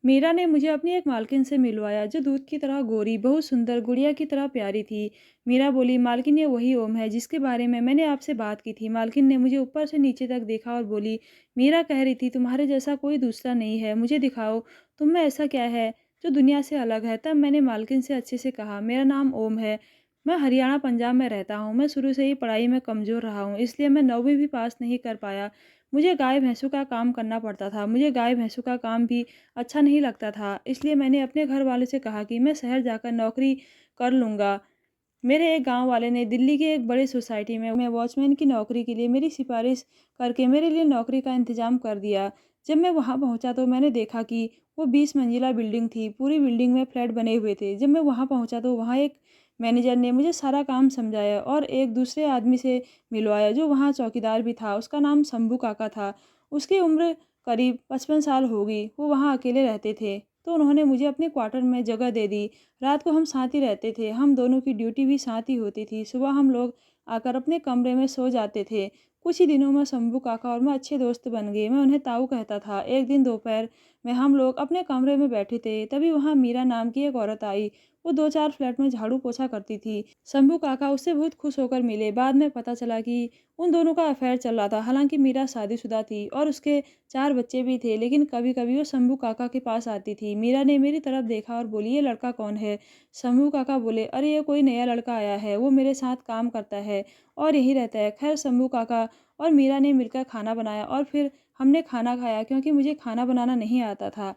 मीरा ने मुझे अपनी एक मालकिन से मिलवाया जो दूध की तरह गोरी, बहुत सुंदर, गुड़िया की तरह प्यारी थी। मीरा बोली, मालकिन ये वही ओम है जिसके बारे में मैंने आपसे बात की थी। मालकिन ने मुझे ऊपर से नीचे तक देखा और बोली, मीरा कह रही थी तुम्हारे जैसा कोई दूसरा नहीं है, मुझे दिखाओ तुम में ऐसा क्या है जो दुनिया से अलग है। तब मैंने मालकिन से अच्छे से कहा, मेरा नाम ओम है, मैं हरियाणा पंजाब में रहता हूँ। मैं शुरू से ही पढ़ाई में कमज़ोर रहा हूँ, इसलिए मैं 9वीं भी पास नहीं कर पाया। मुझे गाय भैंसों का काम करना पड़ता था। मुझे गाय भैंसों का काम भी अच्छा नहीं लगता था, इसलिए मैंने अपने घर वालों से कहा कि मैं शहर जाकर नौकरी कर लूँगा। मेरे एक गाँव वाले ने दिल्ली की एक बड़ी सोसाइटी में मैं वॉचमैन की नौकरी के लिए मेरी सिफ़ारिश करके मेरे लिए नौकरी का इंतज़ाम कर दिया। जब मैं वहाँ पहुँचा तो मैंने देखा कि वो 20 मंजिला बिल्डिंग थी, पूरी बिल्डिंग में फ्लैट बने हुए थे। जब मैं वहाँ पहुँचा तो वहाँ एक मैनेजर ने मुझे सारा काम समझाया और एक दूसरे आदमी से मिलवाया जो वहाँ चौकीदार भी था, उसका नाम शंभू काका था। उसकी उम्र करीब 55 साल होगी, वो वहाँ अकेले रहते थे, तो उन्होंने मुझे अपने क्वार्टर में जगह दे दी। रात को हम साथ ही रहते थे, हम दोनों की ड्यूटी भी साथ ही होती थी। सुबह हम लोग आकर अपने कमरे में सो जाते थे। कुछ ही दिनों में शंभू काका और मैं अच्छे दोस्त बन गए। मैं उन्हें ताऊ कहता था। एक दिन दोपहर में हम लोग अपने कमरे में बैठे थे, तभी वहाँ मीरा नाम की एक औरत आई। वो 2-4 फ्लैट में झाड़ू पोछा करती थी। शंभू काका उससे बहुत खुश होकर मिले। बाद में पता चला कि उन दोनों का अफेयर चल रहा था। हालांकि मीरा शादीशुदा थी और उसके 4 बच्चे भी थे, लेकिन कभी-कभी वो शंभू काका के पास आती थी। मीरा ने मेरी तरफ देखा और बोली, ये लड़का कौन है? शंभू काका बोले, अरे ये कोई नया लड़का आया है, वो मेरे साथ काम करता है और यहीं रहता है। खैर शंभू काका और मीरा ने मिलकर खाना बनाया और फिर हमने खाना खाया, क्योंकि मुझे खाना बनाना नहीं आता था।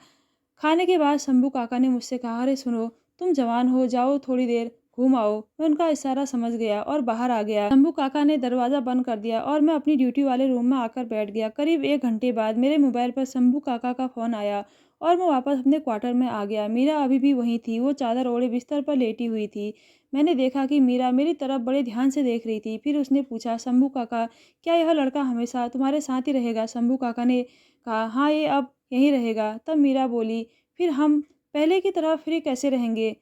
खाने के बाद शंभू काका ने मुझसे कहा, अरे सुनो, तुम जवान हो, जाओ थोड़ी देर घूम आओ। मैं उनका इशारा समझ गया और बाहर आ गया। शंभू काका ने दरवाज़ा बंद कर दिया और मैं अपनी ड्यूटी वाले रूम में आकर बैठ गया। करीब 1 घंटे बाद मेरे मोबाइल पर शंभू काका का फ़ोन आया और मैं वापस अपने क्वार्टर में आ गया। मीरा अभी भी वहीं थी, वो चादर ओढ़े बिस्तर पर लेटी हुई थी। मैंने देखा कि मीरा मेरी तरफ बड़े ध्यान से देख रही थी। फिर उसने पूछा, शंभू काका, क्या यह लड़का हमेशा तुम्हारे साथ ही रहेगा? शंभू काका ने कहा, हाँ ये अब यहीं रहेगा। तब मीरा बोली, फिर हम पहले की तरह फ्री कैसे रहेंगे?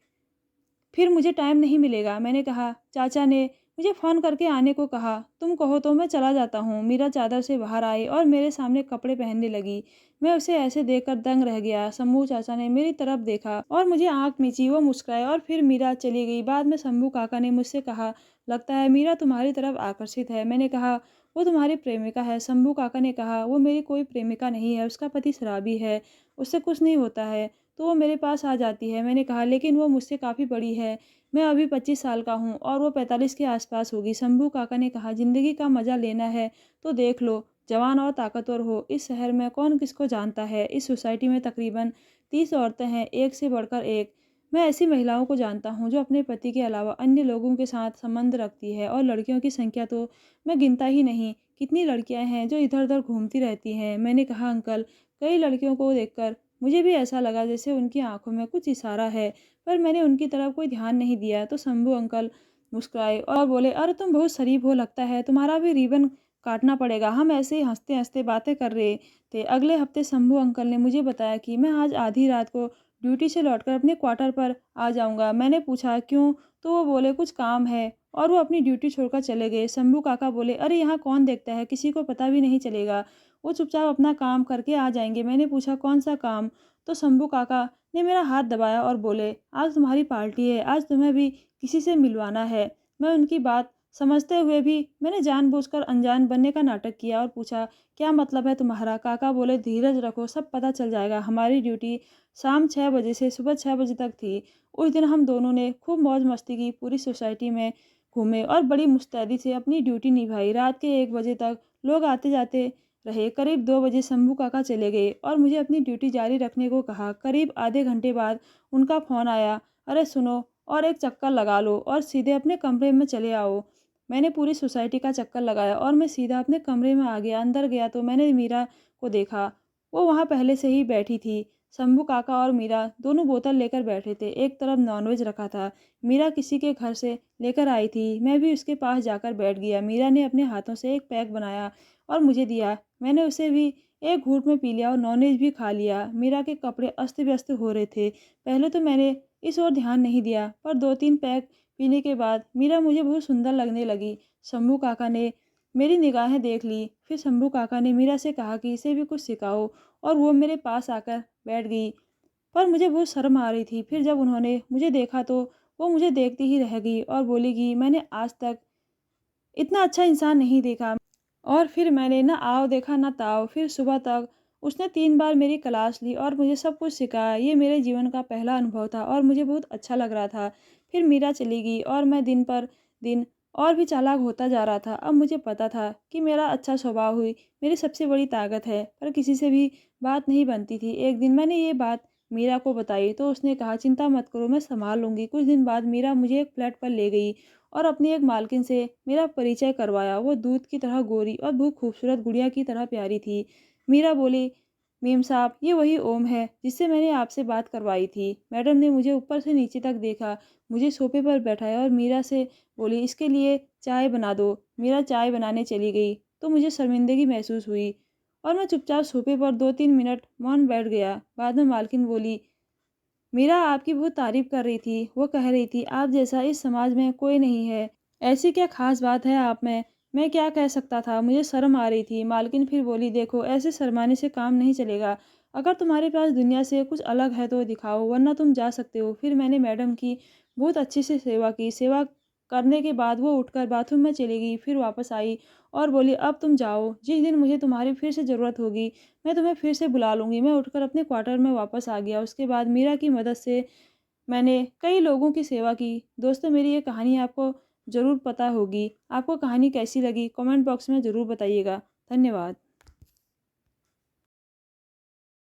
फिर मुझे टाइम नहीं मिलेगा। मैंने कहा, चाचा ने मुझे फ़ोन करके आने को कहा, तुम कहो तो मैं चला जाता हूँ। मीरा चादर से बाहर आई और मेरे सामने कपड़े पहनने लगी। मैं उसे ऐसे देखकर दंग रह गया। शंभू चाचा ने मेरी तरफ देखा और मुझे आँख मींची, वो मुस्कुराए और फिर मीरा चली गई। बाद में शंभू काका ने मुझसे कहा, लगता है मीरा तुम्हारी तरफ आकर्षित है। मैंने कहा, वो तुम्हारी प्रेमिका है। शंभू काका ने कहा, वो मेरी कोई प्रेमिका नहीं है, उसका पति शराबी है, उससे कुछ नहीं होता है तो वो मेरे पास आ जाती है। मैंने कहा, लेकिन वो मुझसे काफ़ी बड़ी है, मैं अभी 25 साल का हूँ और वो 45 के आसपास होगी। शंभू काका ने कहा, ज़िंदगी का मज़ा लेना है तो देख लो, जवान और ताकतवर हो। इस शहर में कौन किसको जानता है? इस सोसाइटी में तकरीबन 30 औरतें हैं, एक से बढ़कर एक। मैं ऐसी महिलाओं को जानता हूँ जो अपने पति के अलावा अन्य लोगों के साथ संबंध रखती है, और लड़कियों की संख्या तो मैं गिनता ही नहीं। कितनी लड़कियाँ हैं जो इधर-उधर घूमती रहती हैं। मैंने कहा, अंकल, कई लड़कियों को देखकर मुझे भी ऐसा लगा जैसे उनकी आँखों में कुछ इशारा है, पर मैंने उनकी तरफ कोई ध्यान नहीं दिया। तो शंभू अंकल मुस्कुराए और बोले, अरे तुम बहुत शरीफ हो, लगता है तुम्हारा भी रिबन काटना पड़ेगा। हम ऐसे ही हँसते-हँसते बातें कर रहे थे। अगले हफ्ते शंभू अंकल ने मुझे बताया कि मैं आज आधी रात को ड्यूटी से लौटकर अपने क्वार्टर पर आ जाऊँगा। मैंने पूछा, क्यों? तो वो बोले, कुछ काम है, और वो अपनी ड्यूटी छोड़कर चले गए। शंभू काका बोले, अरे यहाँ कौन देखता है, किसी को पता भी नहीं चलेगा, वो चुपचाप अपना काम करके आ जाएँगे। मैंने पूछा, कौन सा काम? तो शंभू काका ने मेरा हाथ दबाया और बोले, आज तुम्हारी पार्टी है, आज तुम्हें भी किसी से मिलवाना है। मैं उनकी बात समझते हुए भी मैंने जानबूझकर अनजान बनने का नाटक किया और पूछा, क्या मतलब है तुम्हारा? काका बोले, धीरज रखो, सब पता चल जाएगा। हमारी ड्यूटी शाम 6 बजे से सुबह 6 बजे तक थी। उस दिन हम दोनों ने खूब मौज मस्ती की, पूरी सोसाइटी में घूमे और बड़ी मुस्तैदी से अपनी ड्यूटी निभाई। रात के 1 बजे तक लोग आते जाते रहे। करीब 2 बजे शंभू काका चले गए और मुझे अपनी ड्यूटी जारी रखने को कहा। करीब आधे घंटे बाद उनका फ़ोन आया, अरे सुनो, और एक चक्कर लगा लो और सीधे अपने कमरे में चले आओ। मैंने पूरी सोसाइटी का चक्कर लगाया और मैं सीधा अपने कमरे में आ गया। अंदर गया तो मैंने मीरा को देखा, वो वहाँ पहले से ही बैठी थी। शंभू काका और मीरा दोनों बोतल लेकर बैठे थे। एक तरफ नॉनवेज रखा था, मीरा किसी के घर से लेकर आई थी। मैं भी उसके पास जाकर बैठ गया। मीरा ने अपने हाथों से एक पैक बनाया और मुझे दिया। मैंने उसे भी एक घूंट में पी लिया और नॉनवेज भी खा लिया। मीरा के कपड़े अस्त व्यस्त हो रहे थे। पहले तो मैंने इस ओर ध्यान नहीं दिया, पर 2-3 पैक पीने के बाद मीरा मुझे बहुत सुंदर लगने लगी। शंभू काका ने मेरी निगाहें देख ली। फिर शंभू काका ने मीरा से कहा कि इसे भी कुछ सिखाओ, और वो मेरे पास आकर बैठ गई। पर मुझे बहुत शर्म आ रही थी। फिर जब उन्होंने मुझे देखा तो वो मुझे देखती ही रह गई और बोली कि मैंने आज तक इतना अच्छा इंसान नहीं देखा। और फिर मैंने ना आओ देखा ना ताओ, फिर सुबह तक उसने 3 बार मेरी क्लास ली और मुझे सब कुछ सिखाया। ये मेरे जीवन का पहला अनुभव था और मुझे बहुत अच्छा लग रहा था। फिर मीरा चली गई और मैं दिन पर दिन और भी चालाक होता जा रहा था। अब मुझे पता था कि मेरा अच्छा स्वभाव ही मेरी सबसे बड़ी ताकत है, पर किसी से भी बात नहीं बनती थी। एक दिन मैंने ये बात मीरा को बताई तो उसने कहा, चिंता मत करो, मैं सँभाल लूँगी। कुछ दिन बाद मीरा मुझे एक फ्लैट पर ले गई और अपनी एक मालकिन से मेरा परिचय करवाया। वो दूध की तरह गोरी और बहुत खूबसूरत गुड़िया की तरह प्यारी थी। मीरा बोली, मेम साहब, ये वही ओम है जिससे मैंने आपसे बात करवाई थी। मैडम ने मुझे ऊपर से नीचे तक देखा, मुझे सोफे पर बैठाया और मीरा से बोली, इसके लिए चाय बना दो। मीरा चाय बनाने चली गई तो मुझे शर्मिंदगी महसूस हुई और मैं चुपचाप सोफे पर 2-3 मिनट मौन बैठ गया। बाद में मालकिन बोली, मीरा आपकी बहुत तारीफ कर रही थी। वो कह रही थी, आप जैसा इस समाज में कोई नहीं है। ऐसी क्या खास बात है आप में? मैं क्या कह सकता था? मुझे शर्म आ रही थी। मालकिन फिर बोली, देखो, ऐसे शर्माने से काम नहीं चलेगा। अगर तुम्हारे पास दुनिया से कुछ अलग है तो दिखाओ, वरना तुम जा सकते हो। फिर मैंने मैडम की बहुत अच्छे से सेवा की। सेवा करने के बाद वो उठकर बाथरूम में चली गई, फिर वापस आई और बोली, अब तुम जाओ। जिस दिन मुझे तुम्हारी फिर से ज़रूरत होगी मैं तुम्हें फिर से बुला लूँगी। मैं उठकर अपने क्वार्टर में वापस आ गया। उसके बाद मीरा की मदद से मैंने कई लोगों की सेवा की। दोस्तों, मेरी ये कहानी आपको ज़रूर पता होगी। आपको कहानी कैसी लगी? कमेंट बॉक्स में ज़रूर बताइएगा। धन्यवाद।